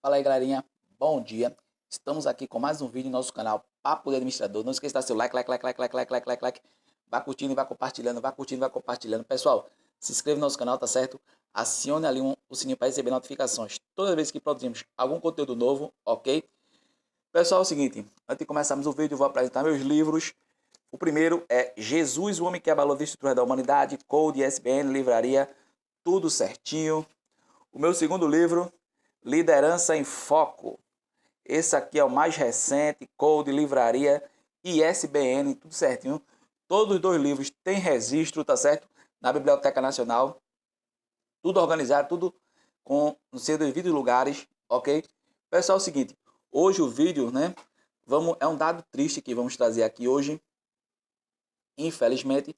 Fala aí, galerinha. Bom dia. Estamos aqui com mais um vídeo no nosso canal Papo de Administrador. Não esqueça de dar seu like. Vá curtindo e vá compartilhando, vá curtindo e vá compartilhando. Pessoal, se inscreva no nosso canal, tá certo? Acione ali o sininho para receber notificações toda vez que produzimos algum conteúdo novo, ok? Pessoal, é o seguinte, antes de começarmos o vídeo, eu vou apresentar meus livros. O primeiro é Jesus, o Homem que Abalou a Estrutura da Humanidade, Code, ISBN, Livraria, tudo certinho. O meu segundo livro, Liderança em Foco. Esse aqui é o mais recente, Code, Livraria, ISBN, tudo certinho. Todos os dois livros têm registro, tá certo? Na Biblioteca Nacional. Tudo organizado, tudo com os seus devidos lugares, ok? Pessoal, é o seguinte, hoje o vídeo, né? É um dado triste que vamos trazer aqui hoje, infelizmente,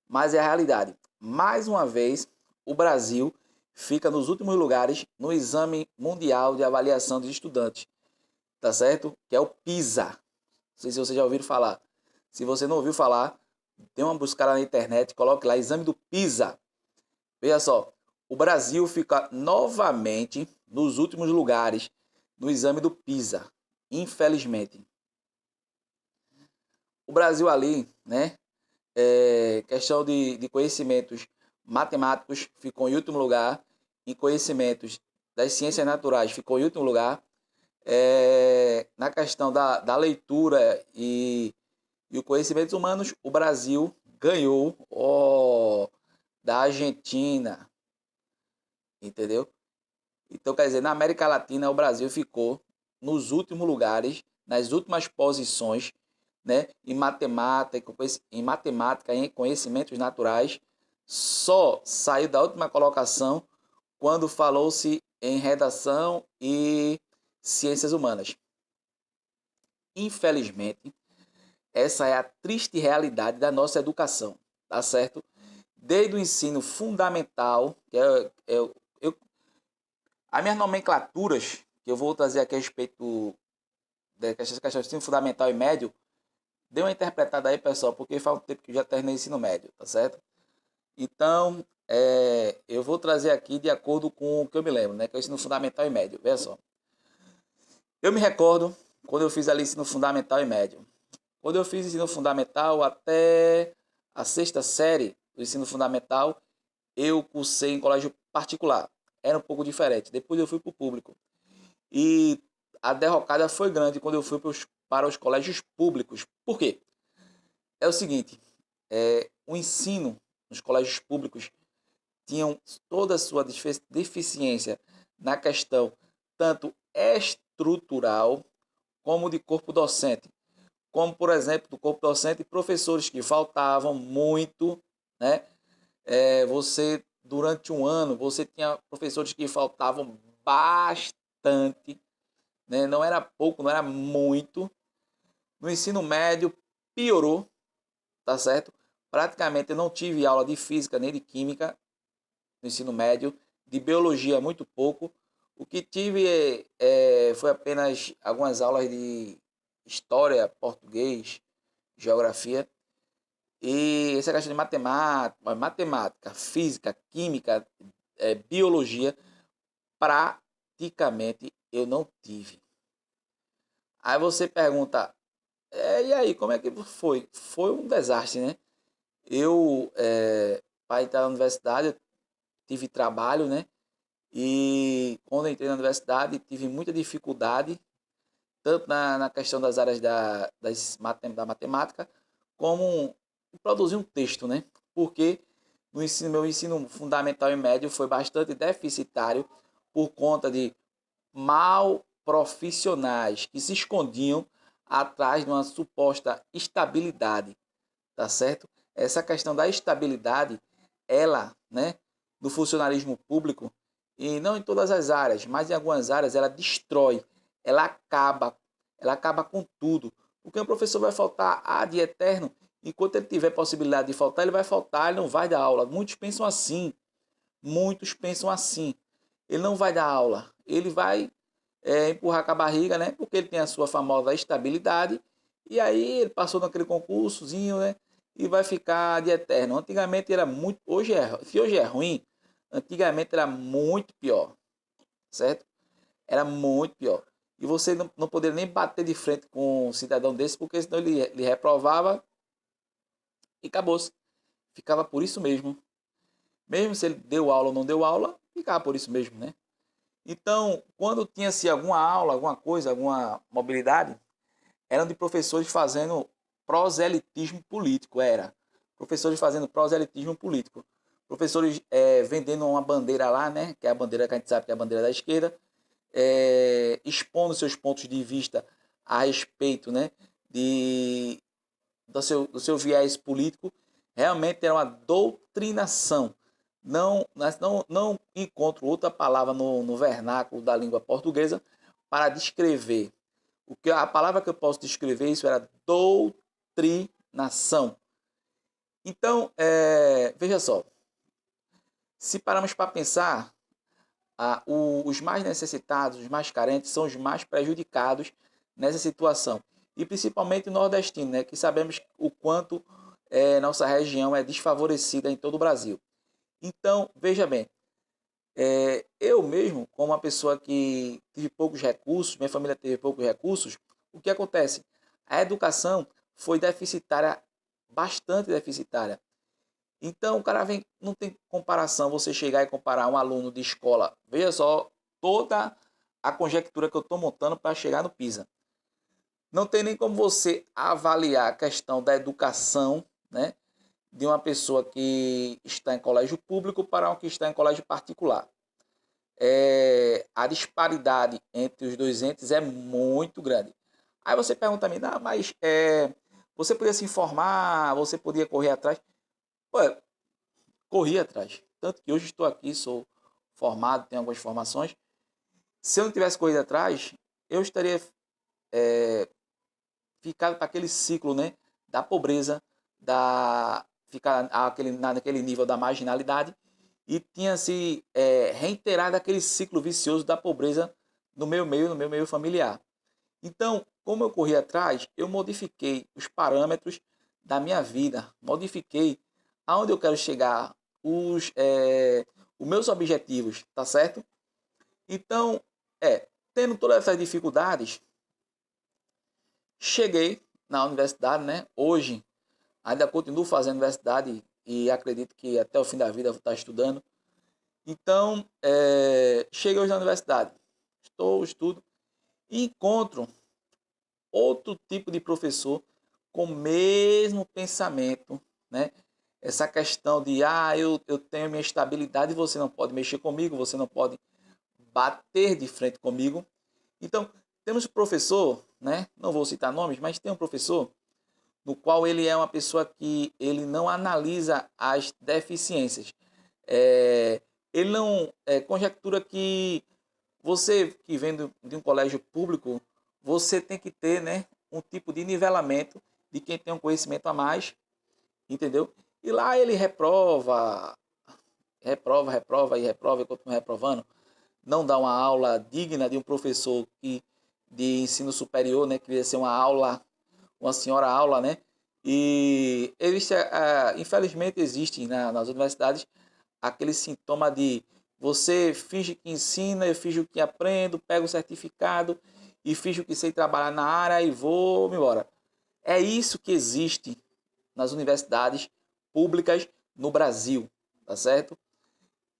mas é a realidade. Mais uma vez, o Brasil fica nos últimos lugares no Exame Mundial de Avaliação dos Estudantes, tá certo? Que é o PISA. Não sei se vocês já ouviram falar. Se você não ouviu falar, dê uma buscada na internet, coloque lá Exame do PISA. Veja só, o Brasil fica novamente nos últimos lugares no Exame do PISA, infelizmente. O Brasil ali, né? Questão de conhecimentos matemáticos ficou em último lugar, em conhecimentos das ciências naturais ficou em último lugar, na questão da leitura e os conhecimentos humanos, o Brasil ganhou da Argentina, entendeu? Então, quer dizer, na América Latina, o Brasil ficou nos últimos lugares, nas últimas posições, né, em matemática, em conhecimentos naturais, só saiu da última colocação quando falou-se em redação e ciências humanas. Infelizmente, essa é a triste realidade da nossa educação, tá certo? Desde o ensino fundamental, as minhas nomenclaturas, que eu vou trazer aqui a respeito dessas questões de ensino fundamental e médio, dê uma interpretada aí, pessoal, porque faz um tempo que eu já terminei o ensino médio, tá certo? Então, eu vou trazer aqui de acordo com o que eu me lembro, né? Que é o ensino fundamental e médio. Veja só. Eu me recordo quando eu fiz ali ensino fundamental e médio. Quando eu fiz ensino fundamental até a sexta série do ensino fundamental, eu cursei em colégio particular. Era um pouco diferente. Depois eu fui para o público. E a derrocada foi grande quando eu fui para os colégios públicos. Por quê? É o seguinte, o ensino nos colégios públicos tinham toda a sua deficiência na questão tanto estrutural como de corpo docente. Como, por exemplo, do corpo docente, professores que faltavam muito, né? Durante um ano, você tinha professores que faltavam bastante, né? Não era pouco, não era muito. No ensino médio, piorou, tá certo? Praticamente eu não tive aula de física nem de química no ensino médio, de biologia muito pouco. O que tive foi apenas algumas aulas de história, português, geografia. E essa questão de matemática, física, química, biologia, praticamente eu não tive. Aí você pergunta, e aí, como é que foi? Foi um desastre, né? Eu, para entrar na universidade, eu tive trabalho, né? E quando eu entrei na universidade, tive muita dificuldade, tanto na questão das áreas da matemática, como produzir um texto, né? Porque meu ensino fundamental e médio foi bastante deficitário por conta de mal profissionais que se escondiam atrás de uma suposta estabilidade, tá certo? Essa questão da estabilidade, ela, né, do funcionalismo público, e não em todas as áreas, mas em algumas áreas, ela destrói, ela acaba com tudo. Porque o professor vai faltar ad eterno, enquanto ele tiver possibilidade de faltar, ele vai faltar, ele não vai dar aula. Muitos pensam assim. Ele não vai dar aula, ele vai empurrar com a barriga, né? Porque ele tem a sua famosa estabilidade, e aí ele passou naquele concursozinho, né? E vai ficar de eterno. Antigamente era muito, se hoje é ruim, antigamente era muito pior, certo? Era muito pior. E você não poderia nem bater de frente com um cidadão desse, porque senão ele reprovava e acabou-se. Ficava por isso mesmo. Mesmo se ele deu aula ou não deu aula, ficava por isso mesmo, né? Então, quando tinha-se alguma aula, alguma coisa, alguma mobilidade, eram de professores fazendo proselitismo político, era. Professores fazendo proselitismo político. Professores vendendo uma bandeira lá, né? Que é a bandeira que a gente sabe que é a bandeira da esquerda, expondo seus pontos de vista a respeito, né? Do seu viés político. Realmente era uma doutrinação. Não encontro outra palavra no vernáculo da língua portuguesa para descrever. A palavra que eu posso descrever isso era doutrinação. Então, veja só, se pararmos para pensar, os mais necessitados, os mais carentes, são os mais prejudicados nessa situação. E principalmente o nordestino, né, que sabemos o quanto nossa região é desfavorecida em todo o Brasil. Então, veja bem, eu mesmo, como uma pessoa que tive poucos recursos, minha família teve poucos recursos, o que acontece? A educação foi deficitária, bastante deficitária. Então, o cara vem, não tem comparação você chegar e comparar um aluno de escola. Veja só toda a conjectura que eu estou montando para chegar no PISA. Não tem nem como você avaliar a questão da educação, né, de uma pessoa que está em colégio público para uma que está em colégio particular. A disparidade entre os dois entes é muito grande. Aí você pergunta a mim, mas você podia se informar, você podia correr atrás. Pô, corri atrás. Tanto que hoje estou aqui, sou formado, tenho algumas formações. Se eu não tivesse corrido atrás, eu estaria ficado para aquele ciclo, né, da pobreza, ficar naquele nível da marginalidade e tinha se reiterado aquele ciclo vicioso da pobreza no meu meio familiar. Então, como eu corri atrás, eu modifiquei os parâmetros da minha vida, modifiquei aonde eu quero chegar, os meus objetivos, tá certo? Então, tendo todas essas dificuldades, cheguei na universidade, né? Hoje, ainda continuo fazendo universidade e acredito que até o fim da vida vou estar estudando. Então, cheguei hoje na universidade, estudo e encontro outro tipo de professor com o mesmo pensamento, né? Essa questão de, eu tenho minha estabilidade e você não pode mexer comigo, você não pode bater de frente comigo. Então, temos um professor, né? Não vou citar nomes, mas tem um professor no qual ele é uma pessoa que ele não analisa as deficiências. Ele não conjectura que você que vem de um colégio público, você tem que ter, né, um tipo de nivelamento de quem tem um conhecimento a mais, entendeu? E lá ele reprova e continua reprovando. Não dá uma aula digna de um professor de ensino superior, né, que devia ser uma senhora aula, né? E infelizmente existe nas universidades aquele sintoma de você finge que ensina, eu finjo que aprendo, pego o certificado e finjo que sei trabalhar na área e vou me embora. É isso que existe nas universidades públicas no Brasil, tá certo?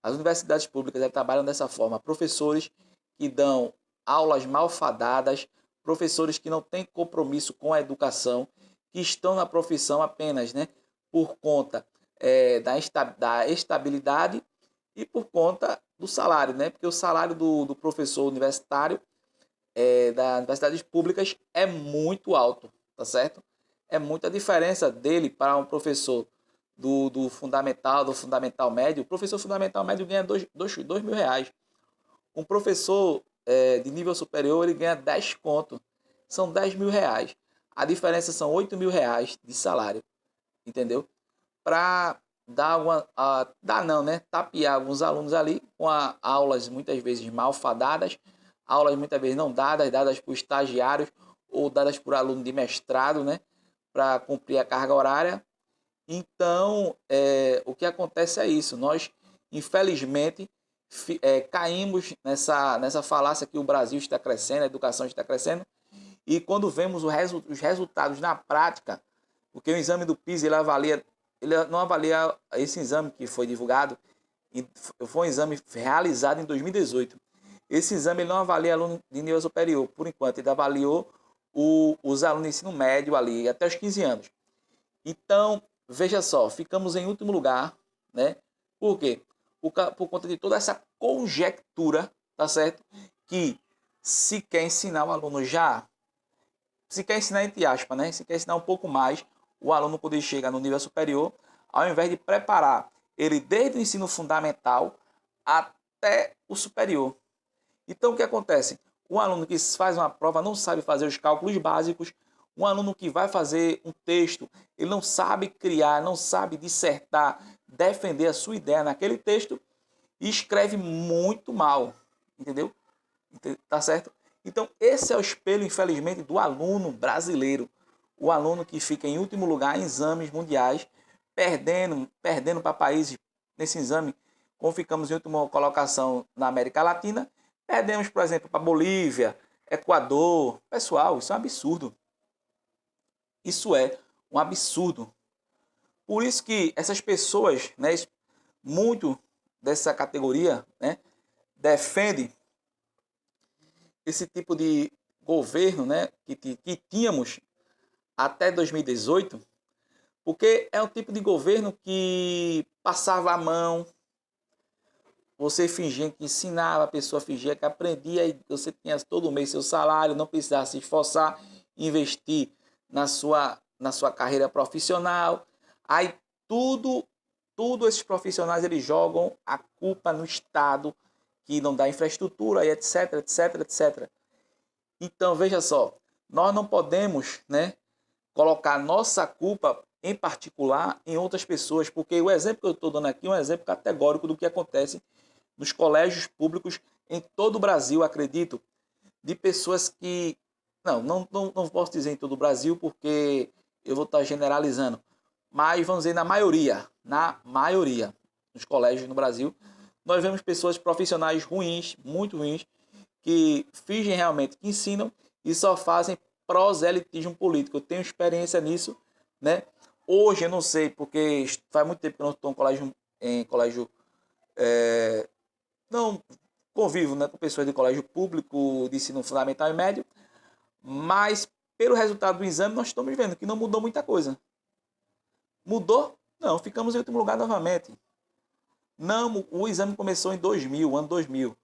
As universidades públicas trabalham dessa forma. Professores que dão aulas malfadadas, professores que não têm compromisso com a educação, que estão na profissão apenas, né, por conta da estabilidade e por conta do salário, né? Porque o salário do professor universitário das universidades públicas é muito alto, tá certo? É muita diferença dele para um professor do fundamental médio. O professor fundamental médio ganha dois mil reais. Um professor de nível superior ele ganha 10 conto. São 10 mil reais. A diferença são 8 mil reais de salário. Entendeu? Para dar não, né? Tapear alguns alunos ali com aulas muitas vezes malfadadas, aulas muitas vezes não dadas por estagiários ou dadas por aluno de mestrado, né? Para cumprir a carga horária. Então, o que acontece é isso. Nós, infelizmente, caímos nessa falácia que o Brasil está crescendo, a educação está crescendo, e quando vemos os resultados na prática, porque o exame do PISA ele não avalia esse exame que foi divulgado, foi um exame realizado em 2018. Esse exame ele não avalia aluno de nível superior, por enquanto, ele avaliou os alunos de ensino médio ali, até os 15 anos. Então, veja só, ficamos em último lugar, né? Por quê? Por conta de toda essa conjectura, tá certo? Que se quer ensinar o aluno já, se quer ensinar entre aspas, né? Se quer ensinar um pouco mais, o aluno poder chegar no nível superior, ao invés de preparar ele desde o ensino fundamental até o superior. Então, o que acontece? Um aluno que faz uma prova não sabe fazer os cálculos básicos, um aluno que vai fazer um texto, ele não sabe criar, não sabe dissertar, defender a sua ideia naquele texto e escreve muito mal, entendeu? Tá certo? Então, esse é o espelho, infelizmente, do aluno brasileiro. O aluno que fica em último lugar em exames mundiais, perdendo para países nesse exame, como ficamos em última colocação na América Latina, perdemos, por exemplo, para Bolívia, Equador. Pessoal, isso é um absurdo. Isso é um absurdo. Por isso que essas pessoas, né, muito dessa categoria, né, defendem esse tipo de governo, né, que tínhamos até 2018, porque é um tipo de governo que passava a mão, você fingia que ensinava, a pessoa fingia que aprendia e você tinha todo mês seu salário, não precisava se esforçar, investir na sua carreira profissional. Aí tudo esses profissionais eles jogam a culpa no Estado, que não dá infraestrutura, e etc, etc, etc. Então, veja só, nós não podemos, né, colocar nossa culpa em particular em outras pessoas, porque o exemplo que eu estou dando aqui é um exemplo categórico do que acontece nos colégios públicos em todo o Brasil, acredito, de pessoas que... Não posso dizer em todo o Brasil, porque eu vou estar generalizando, mas vamos dizer na maioria dos colégios no Brasil, nós vemos pessoas profissionais ruins, muito ruins, que fingem realmente que ensinam e só fazem proselitismo político. Eu tenho experiência nisso, né? Hoje eu não sei, porque faz muito tempo que eu não estou em colégio não convivo, né, com pessoas de colégio público, de ensino fundamental e médio, mas pelo resultado do exame nós estamos vendo que não mudou muita coisa. Mudou? Não, ficamos em último lugar novamente. Não, o exame começou em 2000, ano 2000,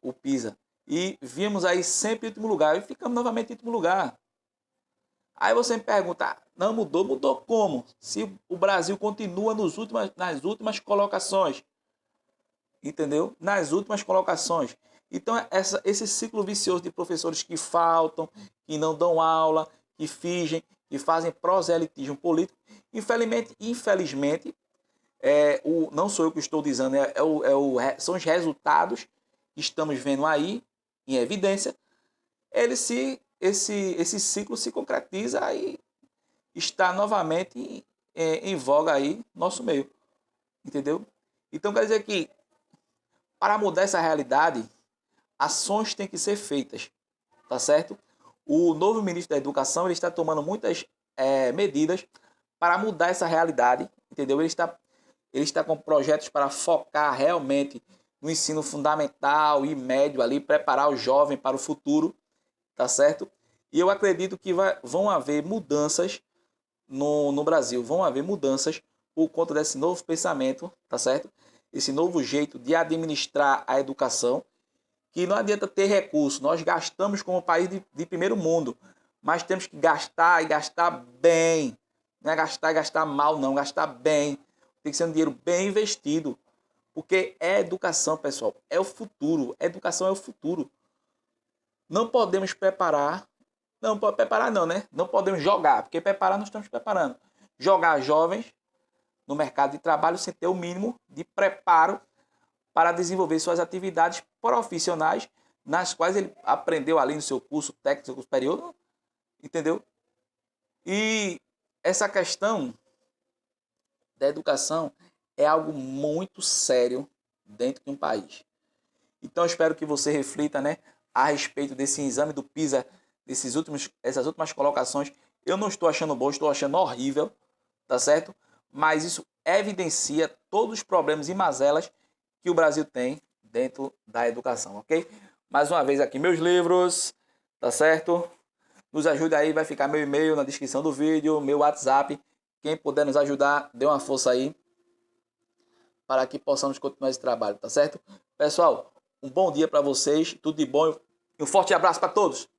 o PISA. E vimos aí sempre em último lugar e ficamos novamente em último lugar. Aí você me pergunta, não mudou? Mudou como? Se o Brasil continua nas últimas colocações, entendeu? Nas últimas colocações. Então, esse ciclo vicioso de professores que faltam, que não dão aula, que fingem, que fazem proselitismo político, infelizmente não sou eu que estou dizendo, são os resultados que estamos vendo aí, em evidência, esse ciclo se concretiza e está novamente em voga aí, nosso meio, entendeu? Então, quer dizer que, para mudar essa realidade, ações têm que ser feitas, tá certo? O novo ministro da Educação ele está tomando muitas medidas para mudar essa realidade, entendeu? Ele está com projetos para focar realmente no ensino fundamental e médio ali, preparar o jovem para o futuro, tá certo? E eu acredito que vão haver mudanças no Brasil, vão haver mudanças por conta desse novo pensamento, tá certo? Esse novo jeito de administrar a educação, que não adianta ter recurso, nós gastamos como país de primeiro mundo, mas temos que gastar e gastar bem, não é gastar e gastar mal não, gastar bem, tem que ser um dinheiro bem investido, porque é educação, pessoal, é o futuro, educação é o futuro. Não podemos preparar não, né? Não podemos jogar, porque preparar nós estamos preparando. Jogar jovens no mercado de trabalho sem ter o mínimo de preparo para desenvolver suas atividades profissionais, nas quais ele aprendeu ali no seu curso técnico superior, entendeu? E essa questão da educação é algo muito sério dentro de um país. Então eu espero que você reflita, né, a respeito desse exame do PISA, essas últimas colocações. Eu não estou achando bom, estou achando horrível, tá certo? Mas isso evidencia todos os problemas e mazelas que o Brasil tem dentro da educação, ok? Mais uma vez aqui meus livros, tá certo? Nos ajude aí, vai ficar meu e-mail na descrição do vídeo, meu WhatsApp. Quem puder nos ajudar, dê uma força aí para que possamos continuar esse trabalho, tá certo? Pessoal, um bom dia para vocês, tudo de bom e um forte abraço para todos.